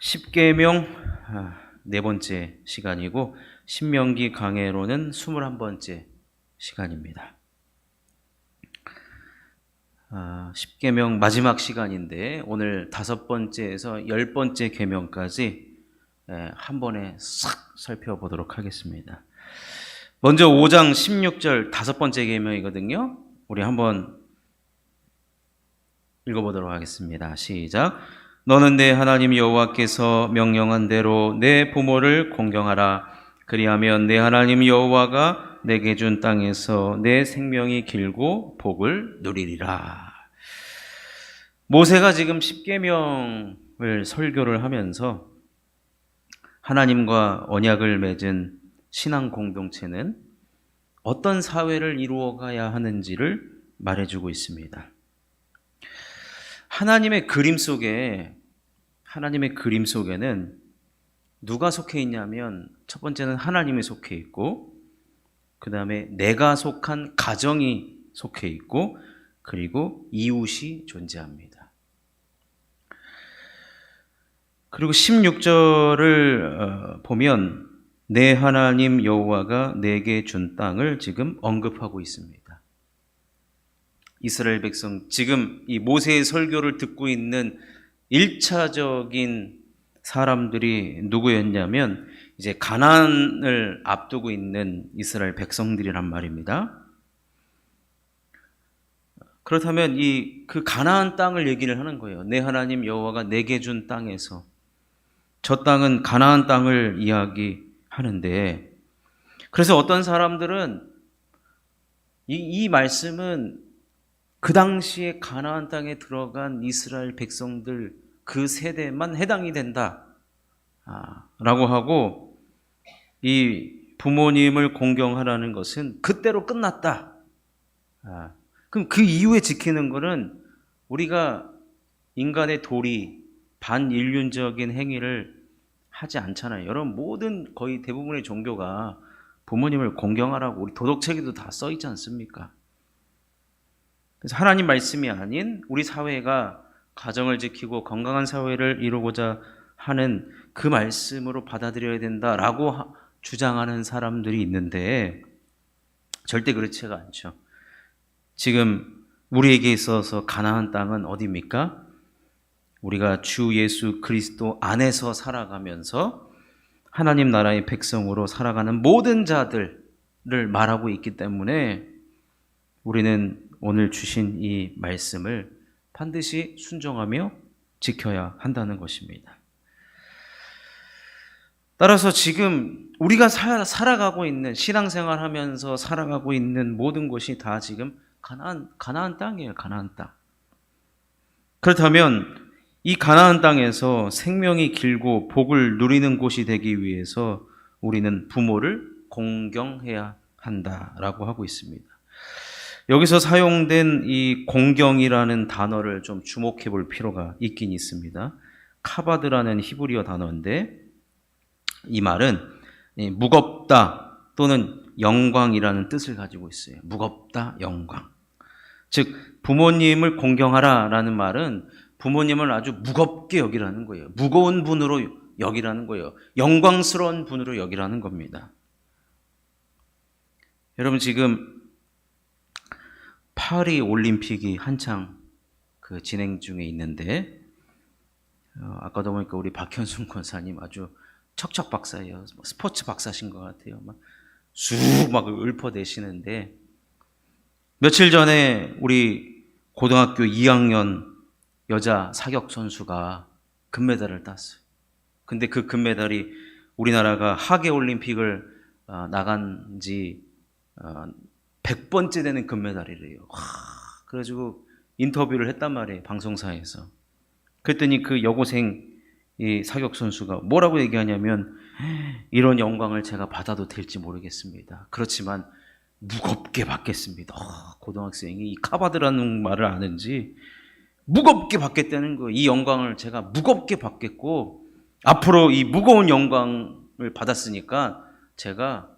십계명 네 번째 시간이고 신명기 강해로는 21번째 시간입니다. 십계명 마지막 시간인데 오늘 5번째에서 10번째 계명까지 한 번에 싹 살펴보도록 하겠습니다. 먼저 5장 16절 5번째 계명이거든요. 우리 한번 읽어보도록 하겠습니다. 시작. 너는 내 하나님 여호와께서 명령한 대로 내 부모를 공경하라. 그리하면 내 하나님 여호와가 내게 준 땅에서 내 생명이 길고 복을 누리리라. 모세가 지금 십계명을 설교를 하면서 하나님과 언약을 맺은 신앙 공동체는 어떤 사회를 이루어가야 하는지를 말해주고 있습니다. 하나님의 그림 속에는 누가 속해 있냐면 첫 번째는 하나님이 속해 있고 그 다음에 내가 속한 가정이 속해 있고 그리고 이웃이 존재합니다. 그리고 16절을 보면 내 하나님 여호와가 내게 준 땅을 지금 언급하고 있습니다. 이스라엘 백성, 지금 이 모세의 설교를 듣고 있는 1차적인 사람들이 누구였냐면 이제 가나안을 앞두고 있는 이스라엘 백성들이란 말입니다. 그렇다면 그 가나안 땅을 얘기를 하는 거예요. 내 하나님 여호와가 내게 준 땅에서. 저 땅은 가나안 땅을 이야기하는데, 그래서 어떤 사람들은 이 말씀은 그 당시에 가나안 땅에 들어간 이스라엘 백성들 그 세대만 해당이 된다 라고 하고, 이 부모님을 공경하라는 것은 그때로 끝났다. 그럼 그 이후에 지키는 것은 우리가 인간의 도리, 반인륜적인 행위를 하지 않잖아요. 여러분, 거의 대부분의 종교가 부모님을 공경하라고 우리 도덕책에도 다 써 있지 않습니까? 그래서 하나님 말씀이 아닌 우리 사회가 가정을 지키고 건강한 사회를 이루고자 하는 그 말씀으로 받아들여야 된다라고 주장하는 사람들이 있는데 절대 그렇지가 않죠. 지금 우리에게 있어서 가나안 땅은 어디입니까? 우리가 주 예수 그리스도 안에서 살아가면서 하나님 나라의 백성으로 살아가는 모든 자들을 말하고 있기 때문에 우리는 오늘 주신 이 말씀을 반드시 순종하며 지켜야 한다는 것입니다. 따라서 지금 우리가 살아가고 있는, 신앙생활 하면서 살아가고 있는 모든 곳이 다 지금 가나안 땅이에요. 가나안 땅. 그렇다면 이 가나안 땅에서 생명이 길고 복을 누리는 곳이 되기 위해서 우리는 부모를 공경해야 한다라고 하고 있습니다. 여기서 사용된 이 공경이라는 단어를 좀 주목해 볼 필요가 있긴 있습니다. 카바드라는 히브리어 단어인데 이 말은 무겁다 또는 영광이라는 뜻을 가지고 있어요. 무겁다, 영광. 즉 부모님을 공경하라라는 말은 부모님을 아주 무겁게 여기라는 거예요. 무거운 분으로 여기라는 거예요. 영광스러운 분으로 여기라는 겁니다. 여러분, 지금 파리 올림픽이 한창 진행 중에 있는데 아까도 보니까 우리 박현순 권사님 아주 척척 박사예요. 스포츠 박사신 것 같아요. 막 읊어대시는데 며칠 전에 우리 고등학교 2학년 여자 사격 선수가 금메달을 땄어요. 근데 그 금메달이 우리나라가 하계 올림픽을 나간 지 100번째 되는 금메달이래요. 그래가지고 인터뷰를 했단 말이에요. 방송사에서. 그랬더니 그 여고생 이 사격 선수가 뭐라고 얘기하냐면 이런 영광을 제가 받아도 될지 모르겠습니다. 그렇지만 무겁게 받겠습니다. 고등학생이 이 카바드라는 말을 아는지 무겁게 받겠다는 거예요. 이 영광을 제가 무겁게 받겠고 앞으로 이 무거운 영광을 받았으니까 제가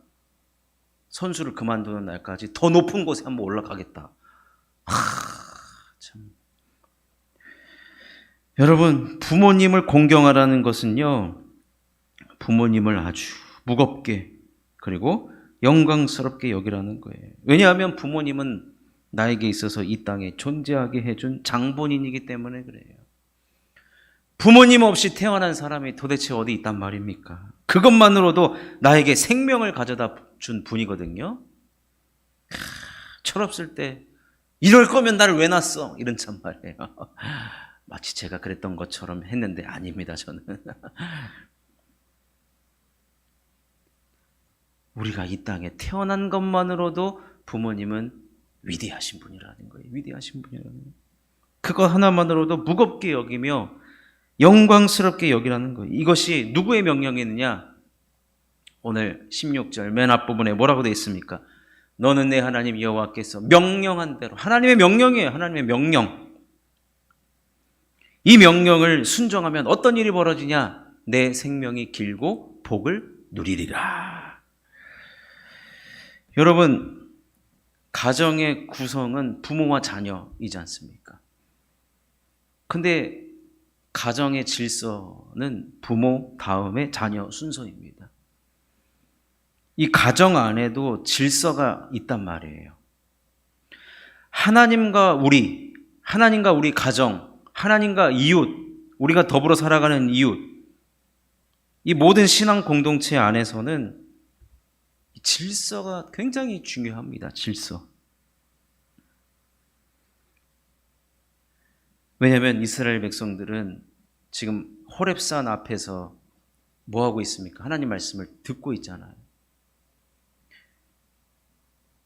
선수를 그만두는 날까지 더 높은 곳에 한번 올라가겠다. 참. 여러분, 부모님을 공경하라는 것은요, 부모님을 아주 무겁게 그리고 영광스럽게 여기라는 거예요. 왜냐하면 부모님은 나에게 있어서 이 땅에 존재하게 해준 장본인이기 때문에 그래요. 부모님 없이 태어난 사람이 도대체 어디 있단 말입니까? 그것만으로도 나에게 생명을 가져다 준 분이거든요. 철없을 때 이럴 거면 나를 왜 낳았어? 이런 참 말이에요. 마치 제가 그랬던 것처럼 했는데 아닙니다, 저는. 우리가 이 땅에 태어난 것만으로도 부모님은 위대하신 분이라는 거예요. 위대하신 분이라는 거예요. 그거 하나만으로도 무겁게 여기며 영광스럽게 여기라는 거예요. 이것이 누구의 명령이느냐? 오늘 16절 맨 앞부분에 뭐라고 되어 있습니까? 너는 내 하나님 여호와께서 명령한 대로. 하나님의 명령이에요. 하나님의 명령. 이 명령을 순종하면 어떤 일이 벌어지냐? 내 생명이 길고 복을 누리리라. 여러분, 가정의 구성은 부모와 자녀이지 않습니까? 근데 가정의 질서는 부모 다음에 자녀 순서입니다. 이 가정 안에도 질서가 있단 말이에요. 하나님과 우리 가정, 하나님과 이웃, 우리가 더불어 살아가는 이웃, 이 모든 신앙 공동체 안에서는 질서가 굉장히 중요합니다. 질서. 왜냐하면 이스라엘 백성들은 지금 호렙산 앞에서 뭐 하고 있습니까? 하나님 말씀을 듣고 있잖아요.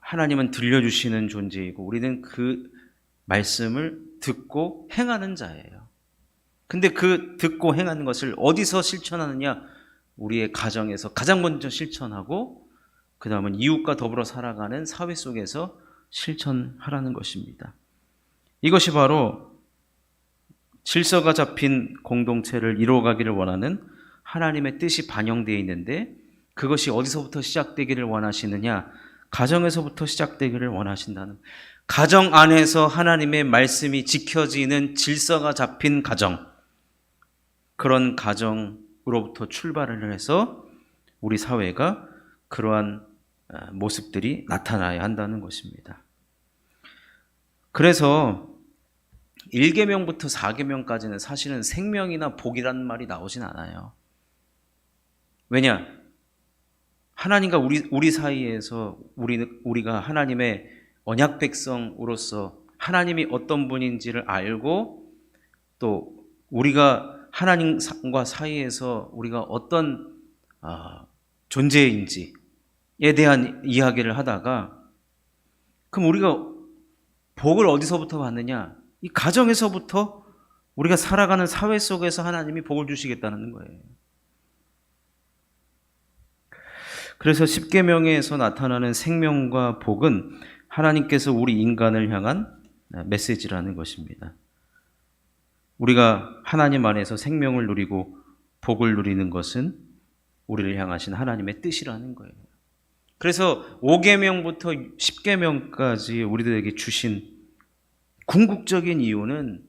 하나님은 들려주시는 존재이고 우리는 그 말씀을 듣고 행하는 자예요. 근데 그 듣고 행하는 것을 어디서 실천하느냐? 우리의 가정에서 가장 먼저 실천하고 그 다음은 이웃과 더불어 살아가는 사회 속에서 실천하라는 것입니다. 이것이 바로 질서가 잡힌 공동체를 이루어가기를 원하는 하나님의 뜻이 반영되어 있는데 그것이 어디서부터 시작되기를 원하시느냐? 가정에서부터 시작되기를 원하신다는, 가정 안에서 하나님의 말씀이 지켜지는 질서가 잡힌 가정, 그런 가정으로부터 출발을 해서 우리 사회가 그러한 모습들이 나타나야 한다는 것입니다. 그래서 1계명부터 4계명까지는 사실은 생명이나 복이라는 말이 나오진 않아요. 왜냐? 하나님과 우리 사이에서 우리가 하나님의 언약 백성으로서 하나님이 어떤 분인지를 알고 또 우리가 하나님과 사이에서 우리가 어떤 존재인지에 대한 이야기를 하다가 그럼 우리가 복을 어디서부터 받느냐? 이 가정에서부터 우리가 살아가는 사회 속에서 하나님이 복을 주시겠다는 거예요. 그래서 10계명에서 나타나는 생명과 복은 하나님께서 우리 인간을 향한 메시지라는 것입니다. 우리가 하나님 안에서 생명을 누리고 복을 누리는 것은 우리를 향하신 하나님의 뜻이라는 거예요. 그래서 5계명부터 10계명까지 우리들에게 주신 궁극적인 이유는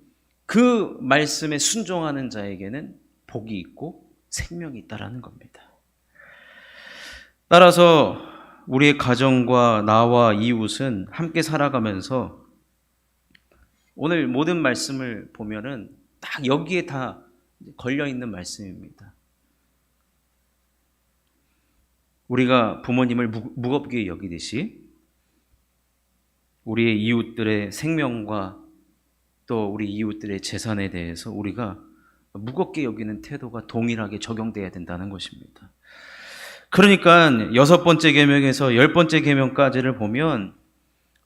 그 말씀에 순종하는 자에게는 복이 있고 생명이 있다라는 겁니다. 따라서 우리의 가정과 나와 이웃은 함께 살아가면서 오늘 모든 말씀을 보면은 딱 여기에 다 걸려있는 말씀입니다. 우리가 부모님을 무겁게 여기듯이 우리의 이웃들의 생명과 또 우리 이웃들의 재산에 대해서 우리가 무겁게 여기는 태도가 동일하게 적용돼야 된다는 것입니다. 그러니까 6번째 계명에서 10번째 계명까지를 보면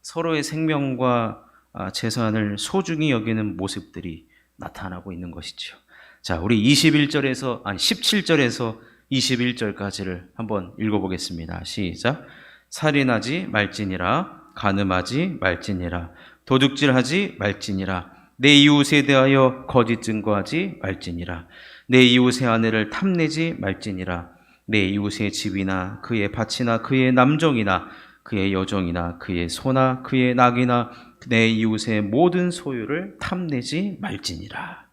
서로의 생명과 재산을 소중히 여기는 모습들이 나타나고 있는 것이죠. 자, 우리 17절에서 21절까지를 한번 읽어보겠습니다. 시작. 살인하지 말지니라, 간음하지 말지니라, 도둑질하지 말지니라, 내 이웃에 대하여 거짓 증거하지 말지니라, 내 이웃의 아내를 탐내지 말지니라, 내 이웃의 집이나 그의 밭이나 그의 남종이나 그의 여종이나 그의 소나 그의 낙이나 내 이웃의 모든 소유를 탐내지 말지니라.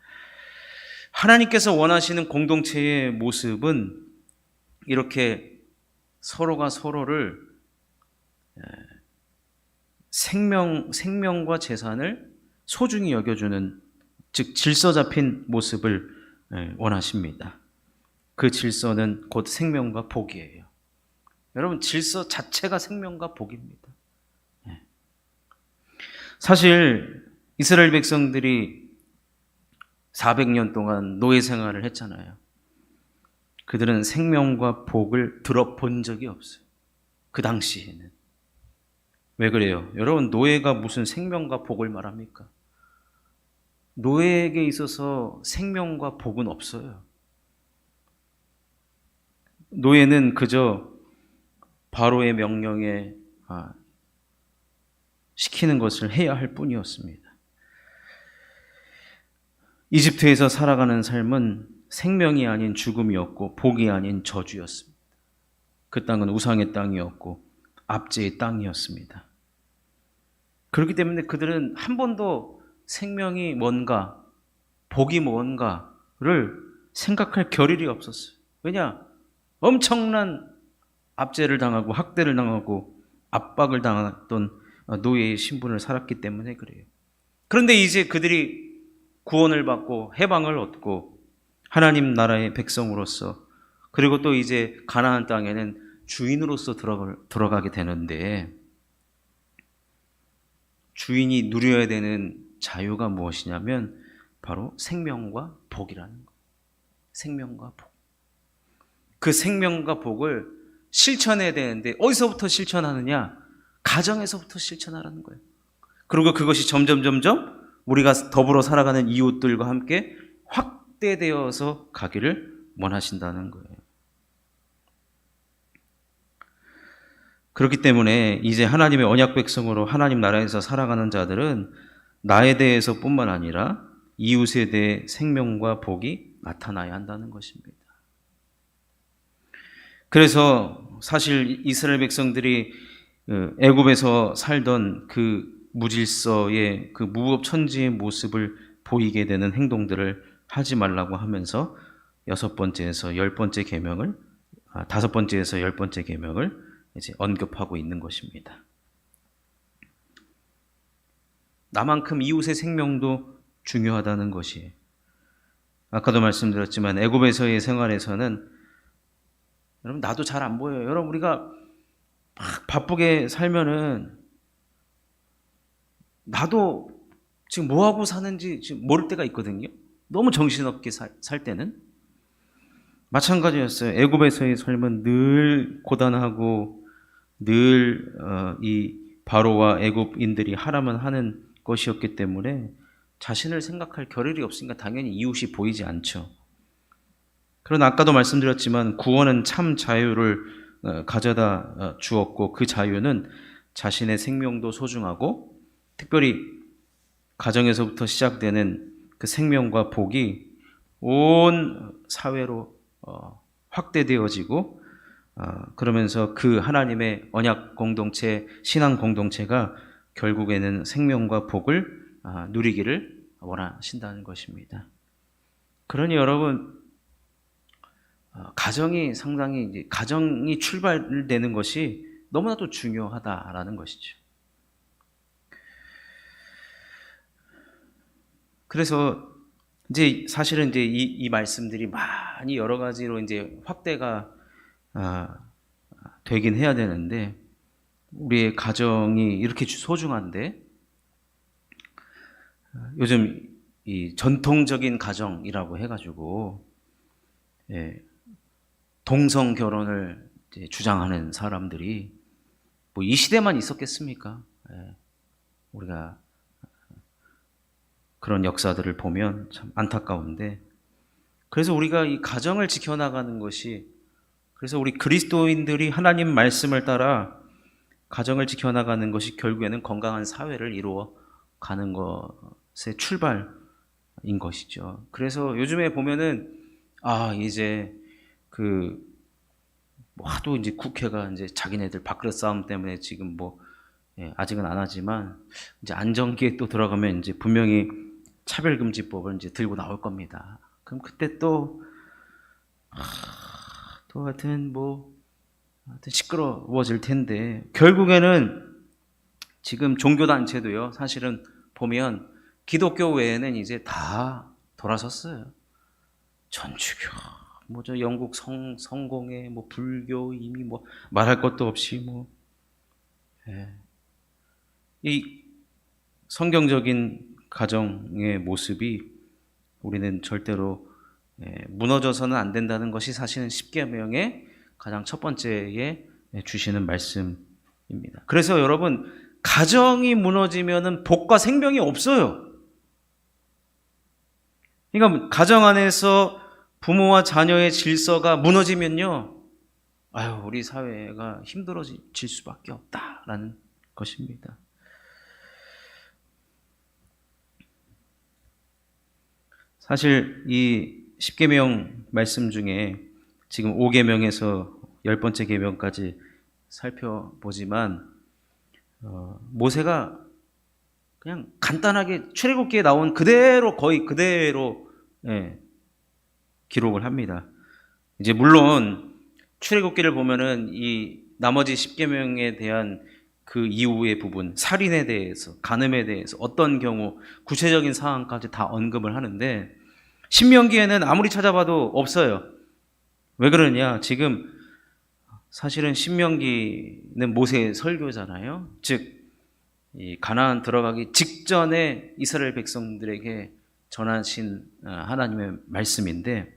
하나님께서 원하시는 공동체의 모습은 이렇게 서로가 서로를 생명과 재산을 소중히 여겨주는, 즉 질서 잡힌 모습을 원하십니다. 그 질서는 곧 생명과 복이에요. 여러분, 질서 자체가 생명과 복입니다. 사실 이스라엘 백성들이 400년 동안 노예 생활을 했잖아요. 그들은 생명과 복을 들어본 적이 없어요. 그 당시에는. 왜 그래요? 여러분, 노예가 무슨 생명과 복을 말합니까? 노예에게 있어서 생명과 복은 없어요. 노예는 그저 바로의 명령에 시키는 것을 해야 할 뿐이었습니다. 이집트에서 살아가는 삶은 생명이 아닌 죽음이었고 복이 아닌 저주였습니다. 그 땅은 우상의 땅이었고 압제의 땅이었습니다. 그렇기 때문에 그들은 한 번도 생명이 뭔가, 복이 뭔가를 생각할 겨를이 없었어요. 왜냐? 엄청난 압제를 당하고 학대를 당하고 압박을 당했던 노예의 신분을 살았기 때문에 그래요. 그런데 이제 그들이 구원을 받고 해방을 얻고 하나님 나라의 백성으로서, 그리고 또 이제 가나안 땅에는 주인으로서 들어가게 되는데, 주인이 누려야 되는 자유가 무엇이냐면 바로 생명과 복이라는 거예요. 생명과 복. 그 생명과 복을 실천해야 되는데 어디서부터 실천하느냐? 가정에서부터 실천하라는 거예요. 그리고 그것이 점점 우리가 더불어 살아가는 이웃들과 함께 확대되어서 가기를 원하신다는 거예요. 그렇기 때문에 이제 하나님의 언약 백성으로 하나님 나라에서 살아가는 자들은 나에 대해서뿐만 아니라 이웃에 대해 생명과 복이 나타나야 한다는 것입니다. 그래서 사실 이스라엘 백성들이 애굽에서 살던 그 무질서의, 그 무법천지의 모습을 보이게 되는 행동들을 하지 말라고 하면서 6번째에서 10번째 계명을, 5번째에서 10번째 계명을 이제 언급하고 있는 것입니다. 나만큼 이웃의 생명도 중요하다는 것이, 아까도 말씀드렸지만 애굽에서의 생활에서는 여러분, 나도 잘 안 보여요. 여러분, 우리가 막 바쁘게 살면은 나도 지금 뭐하고 사는지 지금 모를 때가 있거든요. 너무 정신없게 살 때는. 마찬가지였어요. 애굽에서의 삶은 늘 고단하고 늘 이 바로와 애굽인들이 하라면 하는 것이었기 때문에 자신을 생각할 겨를이 없으니까 당연히 이웃이 보이지 않죠. 그러나 아까도 말씀드렸지만 구원은 참 자유를 가져다 주었고, 그 자유는 자신의 생명도 소중하고 특별히 가정에서부터 시작되는 그 생명과 복이 온 사회로 확대되어지고, 그러면서 그 하나님의 언약 공동체, 신앙 공동체가 결국에는 생명과 복을 누리기를 원하신다는 것입니다. 그러니 여러분, 가정이 상당히 이제 가정이 출발되는 것이 너무나도 중요하다라는 것이죠. 그래서 이제 사실은 이제 이 말씀들이 많이 여러 가지로 이제 확대가 되긴 해야 되는데, 우리의 가정이 이렇게 소중한데 요즘 이 전통적인 가정이라고 해가지고 동성 결혼을 이제 주장하는 사람들이 뭐 이 시대만 있었겠습니까? 우리가 그런 역사들을 보면 참 안타까운데, 그래서 우리가 이 가정을 지켜나가는 것이, 그래서 우리 그리스도인들이 하나님 말씀을 따라 가정을 지켜나가는 것이 결국에는 건강한 사회를 이루어 가는 것의 출발인 것이죠. 그래서 요즘에 보면은 이제 하도 이제 국회가 이제 자기네들 밥그릇 싸움 때문에 지금 아직은 안 하지만 이제 안정기에 또 들어가면 이제 분명히 차별금지법을 이제 들고 나올 겁니다. 그럼 그때 또 하여튼 하여튼 시끄러워질 텐데, 결국에는 지금 종교단체도요, 사실은 보면 기독교 외에는 이제 다 돌아섰어요. 천주교, 영국 성공회, 불교, 이미 말할 것도 없이 예. 이 성경적인 가정의 모습이 우리는 절대로 무너져서는 안 된다는 것이 사실은 십계명의 가장 첫 번째에 주시는 말씀입니다. 그래서 여러분, 가정이 무너지면은 복과 생명이 없어요. 그러니까 가정 안에서 부모와 자녀의 질서가 무너지면요, 우리 사회가 힘들어질 수밖에 없다라는 것입니다. 사실 이 십계명 말씀 중에 지금 5계명에서 10번째 계명까지 살펴보지만 모세가 그냥 간단하게 출애굽기에 나온 그대로, 거의 그대로 기록을 합니다. 이제 물론 출애굽기를 보면은 이 나머지 10계명에 대한 그 이후의 부분, 살인에 대해서, 간음에 대해서, 어떤 경우 구체적인 상황까지 다 언급을 하는데, 신명기에는 아무리 찾아봐도 없어요. 왜 그러냐? 지금 사실은 신명기는 모세의 설교잖아요. 즉 이 가나안 들어가기 직전에 이스라엘 백성들에게 전하신 하나님의 말씀인데,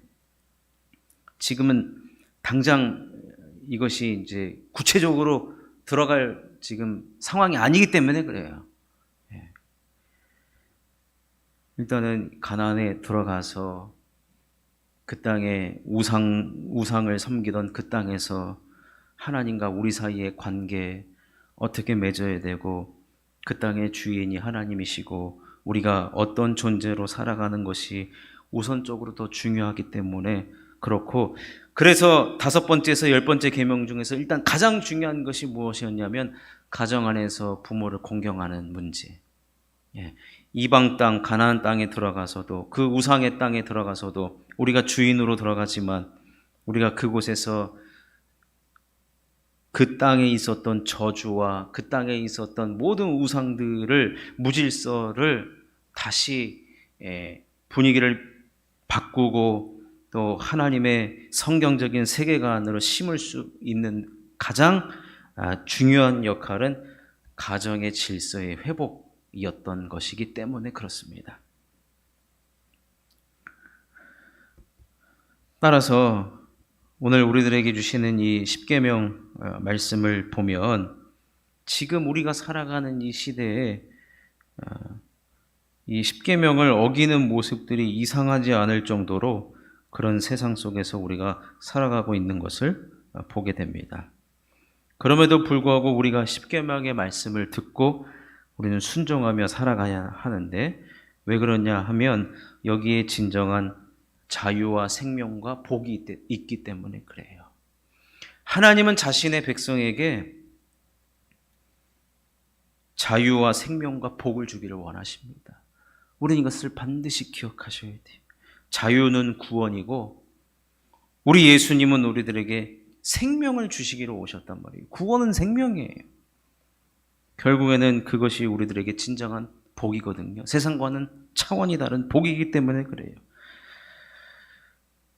지금은 당장 이것이 이제 구체적으로 들어갈 지금 상황이 아니기 때문에 그래요. 일단은 가나안에 들어가서 그 땅에 우상을 섬기던 그 땅에서 하나님과 우리 사이의 관계 어떻게 맺어야 되고, 그 땅의 주인이 하나님이시고 우리가 어떤 존재로 살아가는 것이 우선적으로 더 중요하기 때문에 그렇고, 그래서 5번째에서 10번째 계명 중에서 일단 가장 중요한 것이 무엇이었냐면 가정 안에서 부모를 공경하는 문제. 이방 땅 가나안 땅에 들어가서도, 그 우상의 땅에 들어가서도 우리가 주인으로 들어가지만 우리가 그곳에서 그 땅에 있었던 저주와 그 땅에 있었던 모든 우상들을, 무질서를 다시 분위기를 바꾸고 또 하나님의 성경적인 세계관으로 심을 수 있는 가장 중요한 역할은 가정의 질서의 회복이었던 것이기 때문에 그렇습니다. 따라서 오늘 우리들에게 주시는 이 십계명 말씀을 보면 지금 우리가 살아가는 이 시대에 이 십계명을 어기는 모습들이 이상하지 않을 정도로 그런 세상 속에서 우리가 살아가고 있는 것을 보게 됩니다. 그럼에도 불구하고 우리가 십계명의 말씀을 듣고 우리는 순종하며 살아가야 하는데, 왜 그러냐 하면 여기에 진정한 자유와 생명과 복이 있기 때문에 그래요. 하나님은 자신의 백성에게 자유와 생명과 복을 주기를 원하십니다. 우리는 이것을 반드시 기억하셔야 돼요. 자유는 구원이고 우리 예수님은 우리들에게 생명을 주시기로 오셨단 말이에요. 구원은 생명이에요. 결국에는 그것이 우리들에게 진정한 복이거든요. 세상과는 차원이 다른 복이기 때문에 그래요.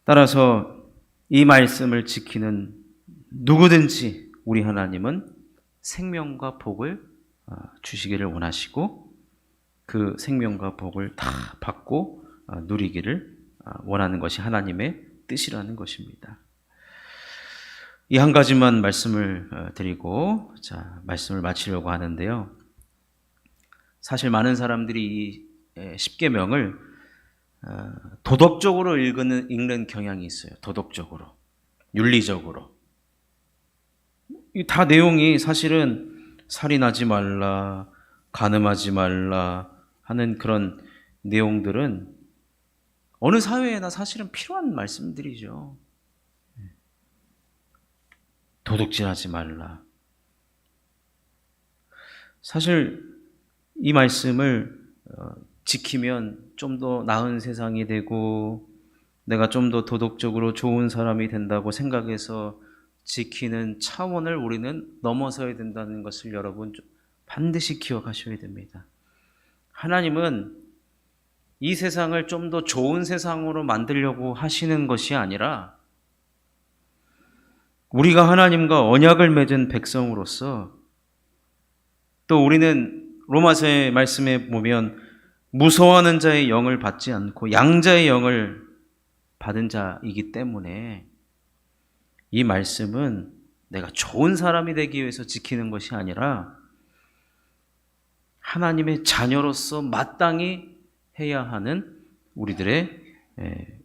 따라서 이 말씀을 지키는 누구든지 우리 하나님은 생명과 복을 주시기를 원하시고 그 생명과 복을 다 받고 누리기를 원하는 것이 하나님의 뜻이라는 것입니다. 이 한 가지만 말씀을 드리고 말씀을 마치려고 하는데요. 사실 많은 사람들이 이 십계명을 도덕적으로 읽는 경향이 있어요. 도덕적으로, 윤리적으로. 다 내용이 사실은 살인하지 말라, 간음하지 말라 하는 그런 내용들은 어느 사회에나 사실은 필요한 말씀들이죠. 도둑질하지 말라. 사실 이 말씀을 지키면 좀 더 나은 세상이 되고 내가 좀 더 도덕적으로 좋은 사람이 된다고 생각해서 지키는 차원을 우리는 넘어서야 된다는 것을 여러분 반드시 기억하셔야 됩니다. 하나님은 이 세상을 좀 더 좋은 세상으로 만들려고 하시는 것이 아니라 우리가 하나님과 언약을 맺은 백성으로서 또 우리는 로마서의 말씀에 보면 무서워하는 자의 영을 받지 않고 양자의 영을 받은 자이기 때문에 이 말씀은 내가 좋은 사람이 되기 위해서 지키는 것이 아니라 하나님의 자녀로서 마땅히 해야 하는 우리들의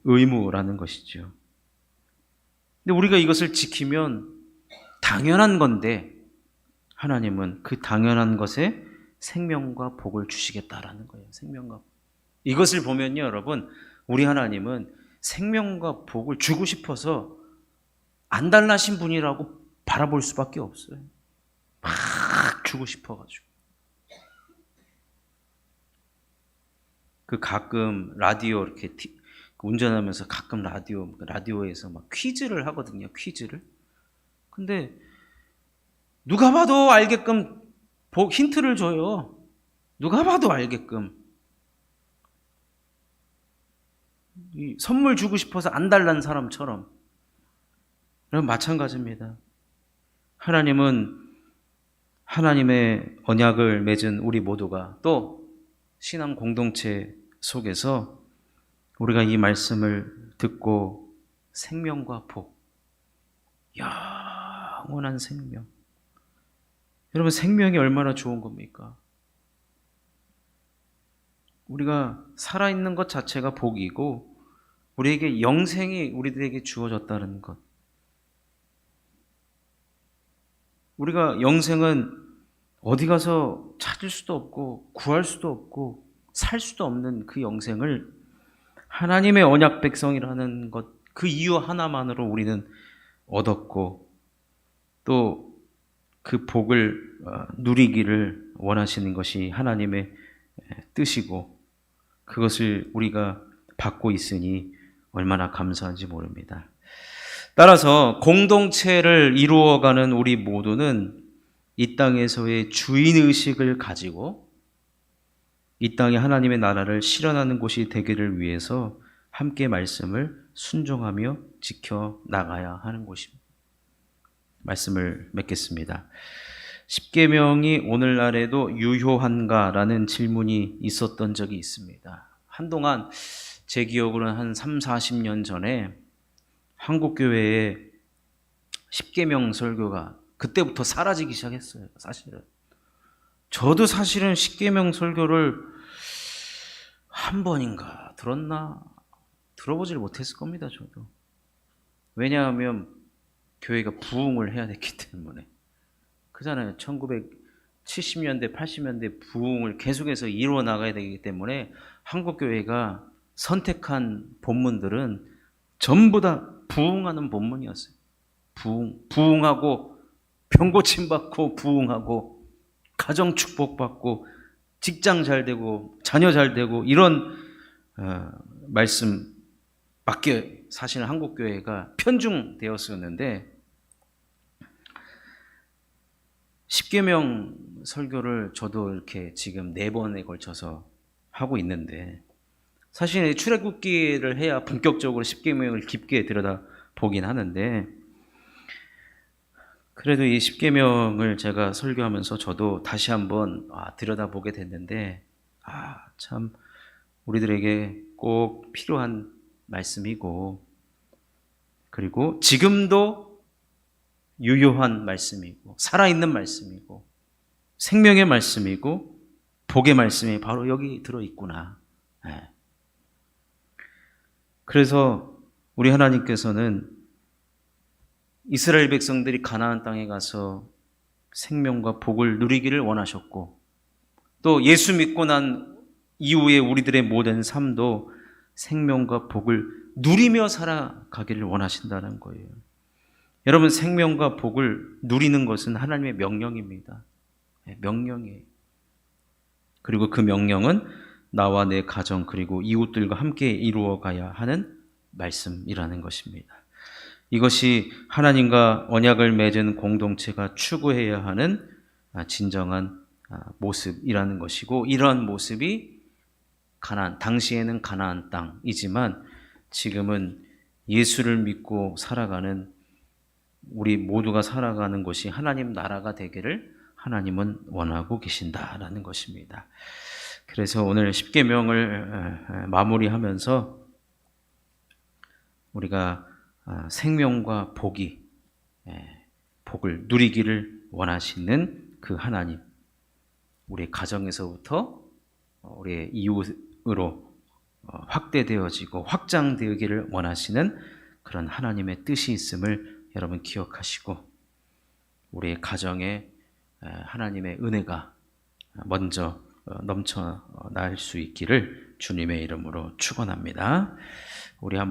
의무라는 것이죠. 근데 우리가 이것을 지키면 당연한 건데 하나님은 그 당연한 것에 생명과 복을 주시겠다라는 거예요. 생명과 이것을 보면요, 여러분, 우리 하나님은 생명과 복을 주고 싶어서 안달나신 분이라고 바라볼 수밖에 없어요. 막 주고 싶어가지고. 그 가끔 라디오 이렇게 운전하면서 가끔 라디오에서 막 퀴즈를 하거든요. 퀴즈를. 근데 누가 봐도 알게끔 힌트를 줘요. 누가 봐도 알게끔. 선물 주고 싶어서 안달난 사람처럼. 그럼 마찬가지입니다. 하나님은 하나님의 언약을 맺은 우리 모두가 또 신앙 공동체 속에서 우리가 이 말씀을 듣고 생명과 복, 영원한 생명. 여러분, 생명이 얼마나 좋은 겁니까? 우리가 살아있는 것 자체가 복이고 우리에게 영생이 우리들에게 주어졌다는 것. 우리가 영생은 어디 가서 찾을 수도 없고 구할 수도 없고 살 수도 없는 그 영생을 하나님의 언약 백성이라는 것, 그 이유 하나만으로 우리는 얻었고 또 그 복을 누리기를 원하시는 것이 하나님의 뜻이고 그것을 우리가 받고 있으니 얼마나 감사한지 모릅니다. 따라서 공동체를 이루어가는 우리 모두는 이 땅에서의 주인의식을 가지고 이 땅에 하나님의 나라를 실현하는 곳이 되기를 위해서 함께 말씀을 순종하며 지켜나가야 하는 곳입니다. 말씀을 맺겠습니다. 십계명이 오늘날에도 유효한가라는 질문이 있었던 적이 있습니다. 한동안 제 기억으로는 한 3, 40년 전에 한국교회에 십계명 설교가 그때부터 사라지기 시작했어요. 사실은. 저도 사실은 십계명 설교를 한 번인가 들었나? 들어보질 못했을 겁니다. 저도. 왜냐하면 교회가 부흥을 해야 됐기 때문에. 그잖아요. 1970년대, 80년대 부흥을 계속해서 이루어 나가야 되기 때문에 한국교회가 선택한 본문들은 전부 다 부흥하는 본문이었어요. 부흥하고 병고침 받고 부흥하고 가정 축복받고 직장 잘 되고 자녀 잘 되고 이런 말씀밖에 사실은 한국교회가 편중되었었는데 십계명 설교를 저도 이렇게 지금 4번에 걸쳐서 하고 있는데 사실 출애굽기를 해야 본격적으로 십계명을 깊게 들여다보긴 하는데 그래도 이 십계명을 제가 설교하면서 저도 다시 한번 들여다보게 됐는데 참 우리들에게 꼭 필요한 말씀이고 그리고 지금도 유효한 말씀이고 살아있는 말씀이고 생명의 말씀이고 복의 말씀이 바로 여기 들어있구나. 그래서 우리 하나님께서는 이스라엘 백성들이 가나안 땅에 가서 생명과 복을 누리기를 원하셨고 또 예수 믿고 난 이후에 우리들의 모든 삶도 생명과 복을 누리며 살아가기를 원하신다는 거예요. 여러분, 생명과 복을 누리는 것은 하나님의 명령입니다. 명령이에요. 그리고 그 명령은 나와 내 가정 그리고 이웃들과 함께 이루어가야 하는 말씀이라는 것입니다. 이것이 하나님과 언약을 맺은 공동체가 추구해야 하는 진정한 모습이라는 것이고, 이러한 모습이 당시에는 가나안 땅이지만 지금은 예수를 믿고 살아가는 우리 모두가 살아가는 곳이 하나님 나라가 되기를 하나님은 원하고 계신다라는 것입니다. 그래서 오늘 십계명을 마무리하면서 우리가 생명과 복을 누리기를 원하시는 그 하나님, 우리 가정에서부터 우리의 이웃으로 확대되어지고 확장되기를 원하시는 그런 하나님의 뜻이 있음을 여러분 기억하시고, 우리의 가정에 하나님의 은혜가 먼저 넘쳐날 수 있기를 주님의 이름으로 축원합니다. 우리